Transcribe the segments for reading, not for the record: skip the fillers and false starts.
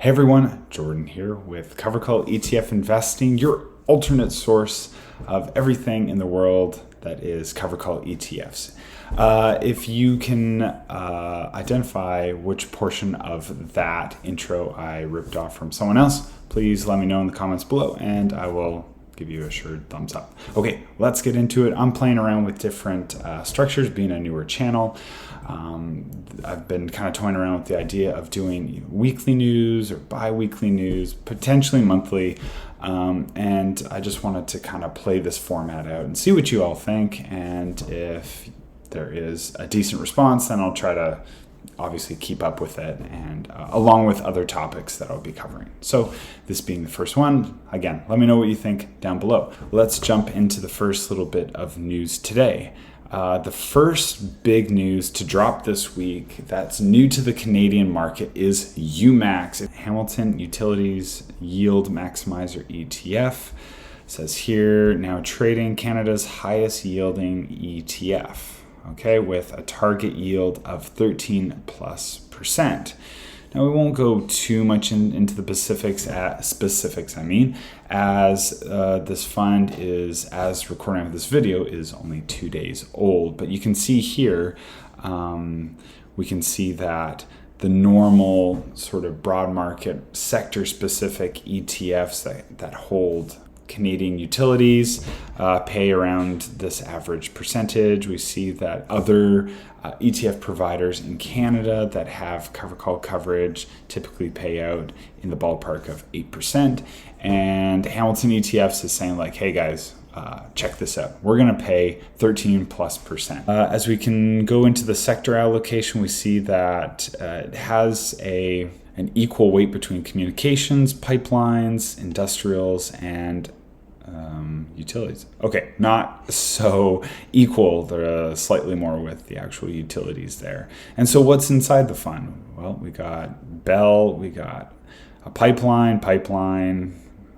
Hey everyone, Jordan here with Cover Call ETF Investing, your alternate source of everything in the world that is Cover Call ETFs. If you can identify which portion of that intro I ripped off from someone else, please let me know in the comments below and I will give you a assured thumbs up. Okay, let's get into it. I'm playing around with different structures, being a newer channel. I've been kind of toying around with the idea of doing weekly news or bi-weekly news, potentially monthly, and I just wanted to kind of play this format out and see what you all think, and if there is a decent response, then I'll try to obviously keep up with it, and along with other topics that I'll be covering. So this being the first one, again, let me know what you think down below. Let's jump into the first little bit of news today. The first big news to drop this week that's new to the Canadian market is UMAX, Hamilton Utilities Yield Maximizer ETF. It says here, now trading Canada's highest yielding ETF. Okay, with a target yield of 13+%. Now we won't go too much into the specifics, as this fund is, as recording of this video, is only 2 days old. But you can see here, we can see that the normal sort of broad market sector specific ETFs that hold Canadian utilities pay around this average percentage. We see that other ETF providers in Canada that have cover call coverage typically pay out in the ballpark of 8%. And Hamilton ETFs is saying like, hey guys, check this out. We're going to pay 13+%. As we can go into the sector allocation, we see that it has an equal weight between communications, pipelines, industrials, and utilities. Okay, not so equal. They're slightly more with the actual utilities there. And so what's inside the fund? Well, we got Bell, we got a pipeline,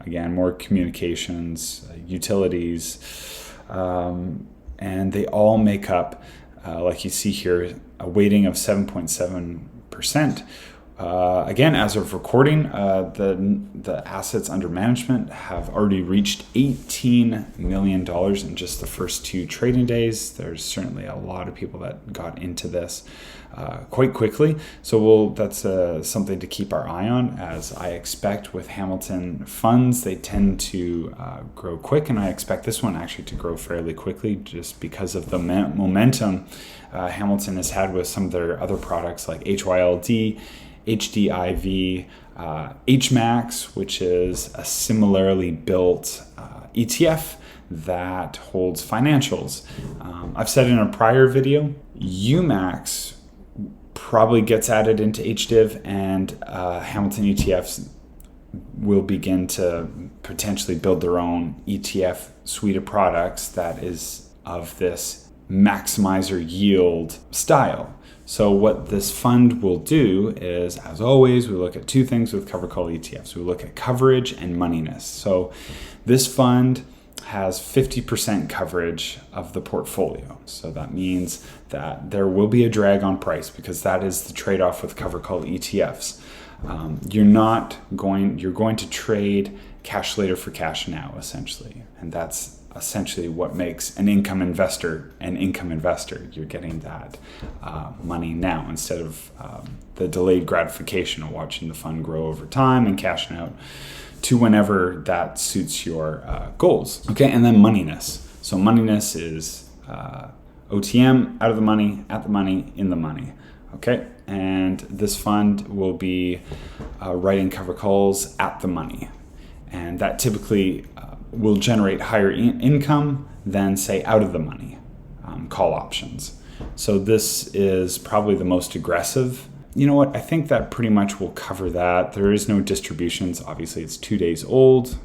again, more communications, utilities, and they all make up, like you see here, a weighting of 7.7%. Again, as of recording, the assets under management have already reached $18 million in just the first 2 trading days. There's certainly a lot of people that got into this quite quickly. So that's something to keep our eye on, as I expect with Hamilton funds, they tend to grow quick, and I expect this one actually to grow fairly quickly just because of the momentum Hamilton has had with some of their other products like HYLD, SDIV, UMAX, which is a similarly built ETF that holds financials. I've said in a prior video, UMAX probably gets added into HDIV, and Hamilton ETFs will begin to potentially build their own ETF suite of products that is of this maximizer yield style. So what this fund will do is, as always, we look at 2 things with cover call ETFs. We look at coverage and moneyness. So this fund has 50% coverage of the portfolio. So that means that there will be a drag on price, because that is the trade-off with cover call ETFs. You're going to trade cash later for cash now, essentially. And that's essentially what makes an income investor an income investor. You're getting that money now instead of the delayed gratification of watching the fund grow over time and cashing out to whenever that suits your goals. Okay, and then moneyness. So moneyness is OTM, out of the money, at the money, in the money. Okay, and this fund will be writing cover calls at the money, and that typically will generate higher income than, say, out of the money call options. So this is probably the most aggressive. You know what? I think that pretty much will cover that. There is no distributions. Obviously, it's 2 days old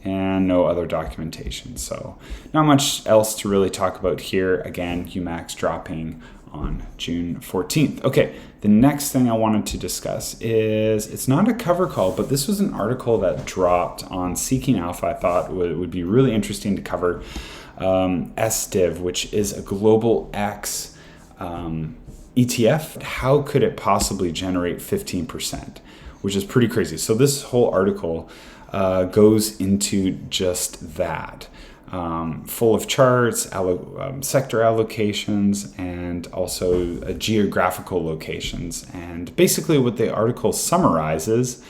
and no other documentation. So not much else to really talk about here. Again, UMAX dropping on June 14th. Okay, the next thing I wanted to discuss is, it's not a cover call, but this was an article that dropped on Seeking Alpha. I thought would be really interesting to cover. SDIV, which is a Global X ETF. How could it possibly generate 15%? which is pretty crazy. So this whole article goes into just that. Full of charts, sector allocations, and also geographical locations. And basically what the article summarizes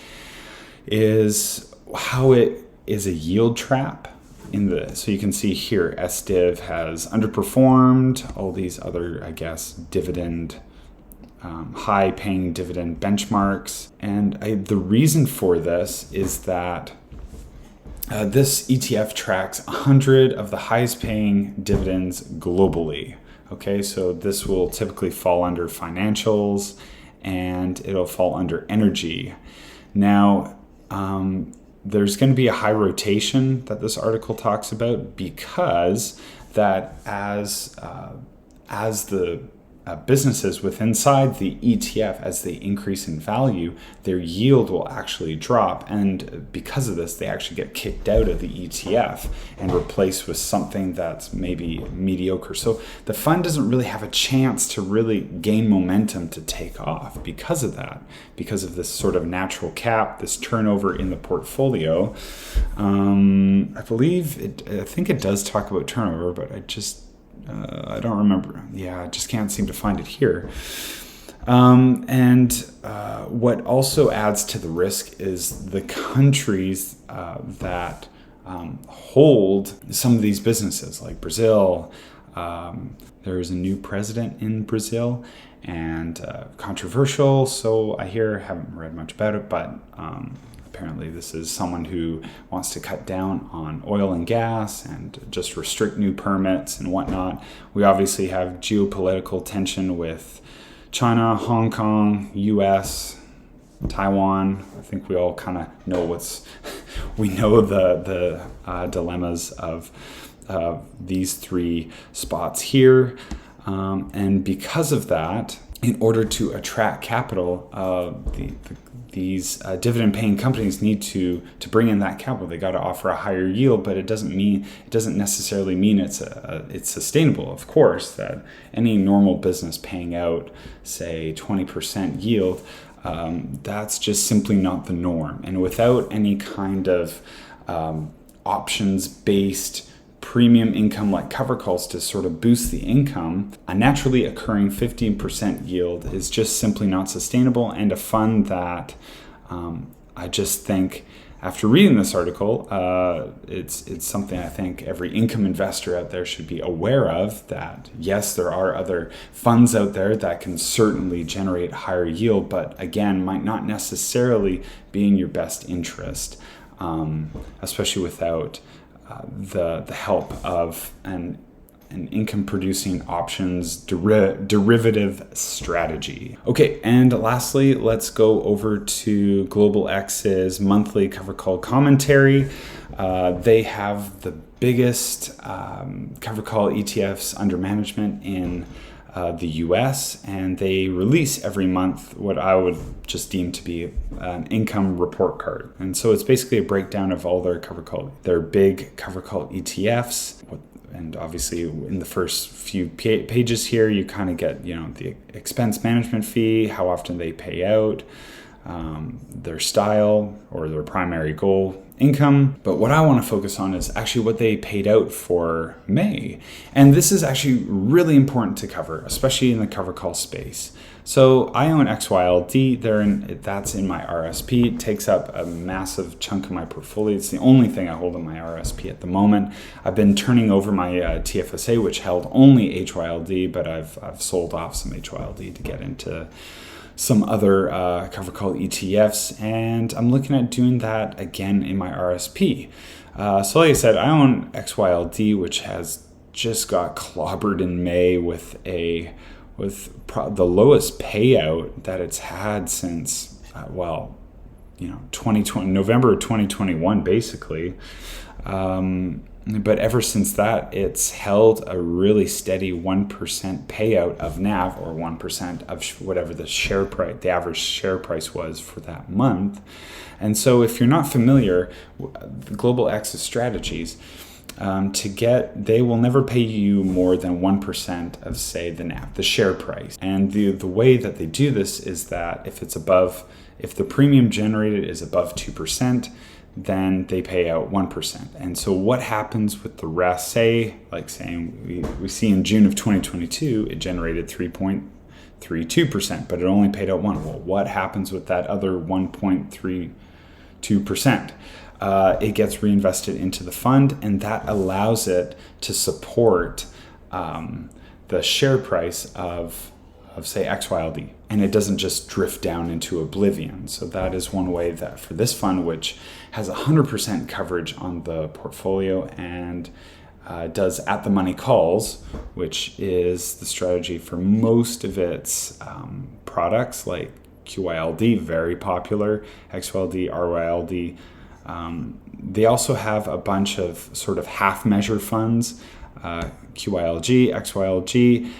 is how it is a yield trap. So you can see here, SDIV has underperformed all these other, I guess, dividend, high-paying dividend benchmarks. And the reason for this is that this ETF tracks 100 of the highest paying dividends globally. Okay, so this will typically fall under financials and it'll fall under energy. Now, there's going to be a high rotation that this article talks about, because that as the businesses within inside the ETF, as they increase in value, their yield will actually drop, and because of this they actually get kicked out of the ETF and replaced with something that's maybe mediocre. So the fund doesn't really have a chance to really gain momentum to take off because of that, because of this sort of natural cap, this turnover in the portfolio. I think it does talk about turnover, but I don't remember. Yeah, I just can't seem to find it here. What also adds to the risk is the countries that hold some of these businesses, like Brazil. There is a new president in Brazil, and controversial. So I haven't read much about it, but apparently this is someone who wants to cut down on oil and gas and just restrict new permits and whatnot. We obviously have geopolitical tension with China, Hong Kong, US, Taiwan. I think we all kind of know we know the dilemmas of these three spots here. And because of that, in order to attract capital, these dividend-paying companies need to bring in that capital. They got to offer a higher yield, but it doesn't necessarily mean it's sustainable. Of course, that any normal business paying out, say, 20% yield, that's just simply not the norm. And without any kind of options-based premium income like cover calls to sort of boost the income, a naturally occurring 15% yield is just simply not sustainable. And a fund that I just think, after reading this article, it's something I think every income investor out there should be aware of, that yes, there are other funds out there that can certainly generate higher yield, but again, might not necessarily be in your best interest, especially without the help of an income-producing options derivative strategy. Okay, and lastly, let's go over to Global X's monthly cover call commentary. They have the biggest cover call ETFs under management in the US, and they release every month what I would just deem to be an income report card. And so it's basically a breakdown of all their big cover call ETFs. And obviously in the first few pages here, you kind of get, the expense management fee, how often they pay out, their style or their primary goal, income. But what I want to focus on is actually what they paid out for May. And this is actually really important to cover, especially in the cover call space. So I own XYLD. That's in my RRSP. It takes up a massive chunk of my portfolio. It's the only thing I hold in my RRSP at the moment. I've been turning over my TFSA, which held only HYLD, but I've sold off some HYLD to get into some other cover call ETFs, and I'm looking at doing that again in my RSP. So like I said, I own XYLD, which has just got clobbered in May with the lowest payout that it's had since 2020, November 2021, basically. But ever since that, it's held a really steady 1% payout of NAV, or 1% of whatever the average share price was for that month. And so if you're not familiar with Global X's strategies, they will never pay you more than 1% of, say, the NAV, the share price. And the way that they do this is that if the premium generated is above 2%, then they pay out 1%. And so what happens with the rest, saying we see in June of 2022, it generated 3.32%, but it only paid out 1%. Well, what happens with that other 1.32%? It gets reinvested into the fund, and that allows it to support the share price of say XYLD, and it doesn't just drift down into oblivion. So that is one way that for this fund, which has 100% coverage on the portfolio and does at the money calls, which is the strategy for most of its products, like QYLD, very popular, XYLD, RYLD. They also have a bunch of sort of half measure funds, QYLG, XYLG.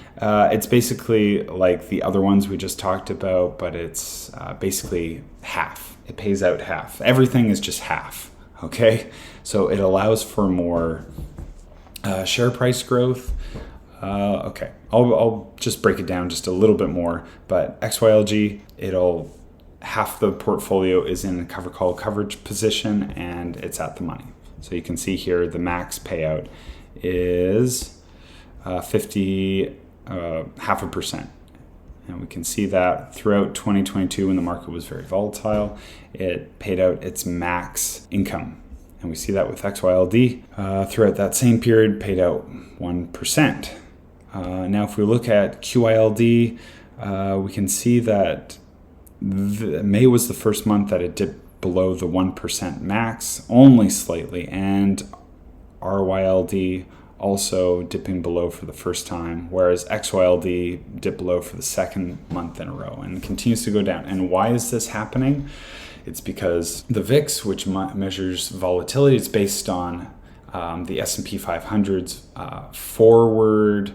It's basically like the other ones we just talked about, but it's basically half. It pays out half. Everything is just half, okay? So it allows for more share price growth. Okay, I'll just break it down just a little bit more, but XYLG, half the portfolio is in a cover call coverage position, and it's at the money. So you can see here the max payout is 0.5%. And we can see that throughout 2022, when the market was very volatile, it paid out its max income. And we see that with XYLD throughout that same period, paid out 1%. Now, if we look at QYLD, we can see that May was the first month that it dipped below the 1% max, only slightly, and RYLD also dipping below for the first time, whereas XYLD dipped below for the second month in a row and continues to go down. And why is this happening? It's because the VIX, which measures volatility, is based on the S&P 500's forward,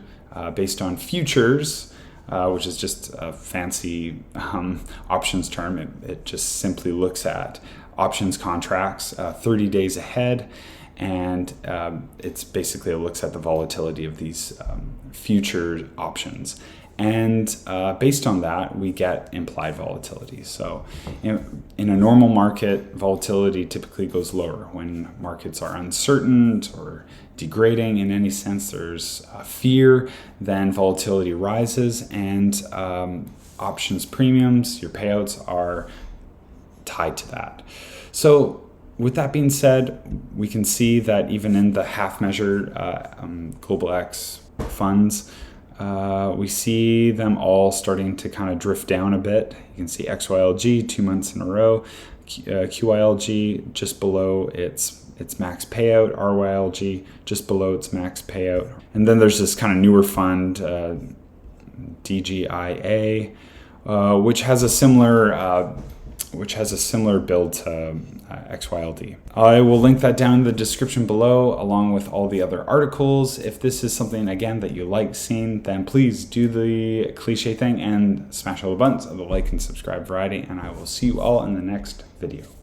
based on futures, which is just a fancy options term. It just simply looks at options contracts 30 days ahead, and it's basically, it looks at the volatility of these future options. And based on that, we get implied volatility. So in a normal market, volatility typically goes lower. When markets are uncertain or degrading in any sense, there's fear, then volatility rises, and options premiums, your payouts, are tied to that. So with that being said, we can see that even in the half-measured Global X funds, we see them all starting to kind of drift down a bit. You can see XYLG 2 months in a row, QYLG just below its max payout, RYLG just below its max payout. And then there's this kind of newer fund, DGIA, which has a similar build to XYLD. I will link that down in the description below, along with all the other articles. If this is something, again, that you like seeing, then please do the cliche thing and smash all the buttons of the like and subscribe variety, and I will see you all in the next video.